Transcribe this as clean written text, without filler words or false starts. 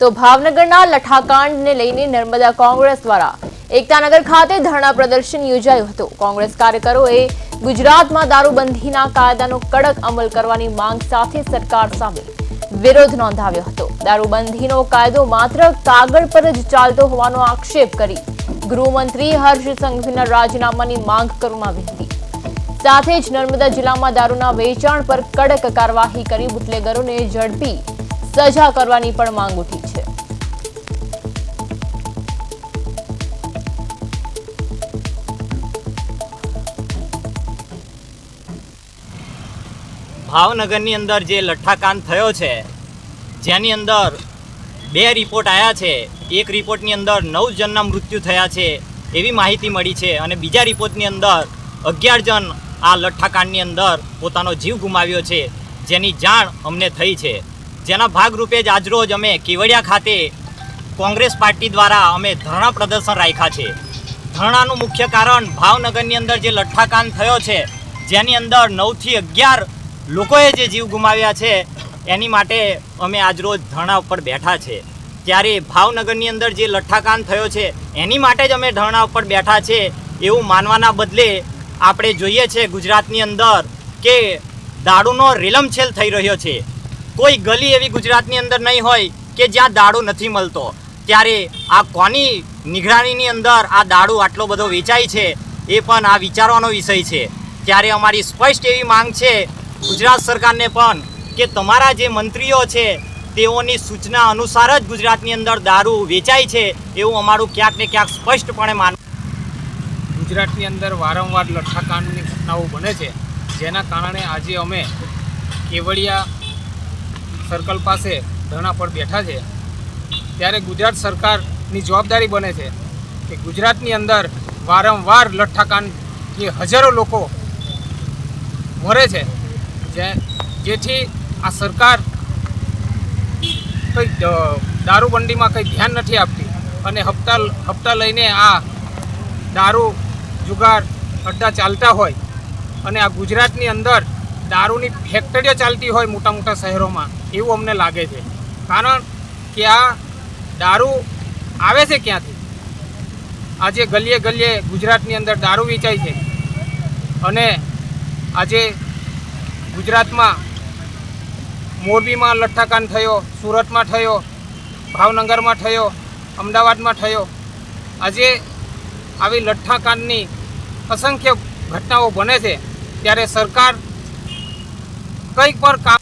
તો ભાવનગરના લઠાકાંડને લઈને નર્મદા કોંગ્રેસ દ્વારા એકતાનગર ખાતે ધરણા પ્રદર્શન યોજાયું હતું। કોંગ્રેસ કાર્યકરોએ ગુજરાતમાં દારૂબંધીના કાયદાનો કડક અમલ કરવાની માંગ સાથે સરકાર સામે વિરોધ નોંધાવ્યો હતો। દારૂબંધીનો કાયદો માત્ર કાગળ પર જ ચાલતો હોવાનો આક્ષેપ કરી ગૃહમંત્રી હર્ષ સંઘવીના રાજીનામાની માંગ કરવામાં આવી હતી। સાથે જ નર્મદા જિલ્લામાં દારૂના વેચાણ પર કડક કાર્યવાહી કરી બુટલેગરોને ઝડપી સજા કરવાની પણ માંગ ઉઠી છે। ભાવનગરની અંદર જે લઠ્ઠાકાંડ થયો છે, જેની અંદર 2 રિપોર્ટ આવ્યા છે। એક રિપોર્ટની અંદર 9 જણના મૃત્યુ થયા છે એવી માહિતી મળી છે અને બીજા રિપોર્ટની અંદર 11 જણ આ લઠ્ઠાકાંડની અંદર પોતાનો જીવ ગુમાવ્યો છે, જેની જાણ અમને થઈ છે। જેના ભાગરૂપે જ આજરોજ અમે કેવડિયા ખાતે કોંગ્રેસ પાર્ટી દ્વારા અમે ધરણા પ્રદર્શન રાખ્યા છે। ધરણાનું મુખ્ય કારણ ભાવનગરની અંદર જે લઠ્ઠાકાંડ થયો છે, જેની અંદર 9 થી 11 લોકોએ જે જીવ ગુમાવ્યા છે, એની માટે અમે આજરોજ ધરણા ઉપર બેઠા છે। ત્યારે ભાવનગરની અંદર જે લઠ્ઠાકાંડ થયો છે એની માટે જ અમે ધરણા ઉપર બેઠા છે એવું માનવાના બદલે આપણે જોઈએ છે ગુજરાતની અંદર કે દારૂનો રેલમછેલ થઈ રહ્યો છે। કોઈ ગલી એવી ગુજરાતની અંદર નહીં હોય કે જ્યાં દારૂ નથી મળતો। ત્યારે આ કોની નિગરાનીની અંદર આ દારૂ આટલો બધો વેચાય છે એ પણ આ વિચારવાનો વિષય છે। ત્યારે અમારી સ્પષ્ટ એવી માંગ છે ગુજરાત સરકારને પણ કે તમારા જે મંત્રીઓ છે તેઓની સૂચના અનુસાર જ ગુજરાતની અંદર દારૂ વેચાય છે એવું અમારું ક્યાંક ને ક્યાંક સ્પષ્ટપણે માનવું। ગુજરાતની અંદર વારંવાર લઠ્ઠાકાંડની ઘટનાઓ બને છે, જેના કારણે આજે અમે કેવડિયા સર્કલ પાસે ધરણા પર બેઠા છે। ત્યારે ગુજરાત સરકારની જવાબદારી બને છે કે ગુજરાતની અંદર વારંવાર લઠ્ઠાકાંડથી હજારો લોકો મરે છે, જેથી આ સરકાર કંઈ દારૂબંધીમાં કંઈ ધ્યાન નથી આપતી અને હપ્તા લઈને આ દારૂ જુગાર અડ્ડા ચાલતા હોય અને આ ગુજરાતની અંદર દારૂની ફેક્ટરીઓ ચાલતી હોય મોટા મોટા શહેરોમાં એવું અમને લાગે છે। કારણ કે આ દારૂ આવે છે ક્યાંથી? આજે ગલીએ ગલીએ ગુજરાતની અંદર દારૂ વેચાય છે અને આજે ગુજરાતમાં મોરબીમાં લઠ્ઠાકાંડ થયો, સુરતમાં થયો, ભાવનગરમાં થયો, અમદાવાદમાં થયો। આજે આવી લઠ્ઠાકાંડની અસંખ્ય ઘટનાઓ બને છે, ત્યારે સરકાર કંઈક પર કામ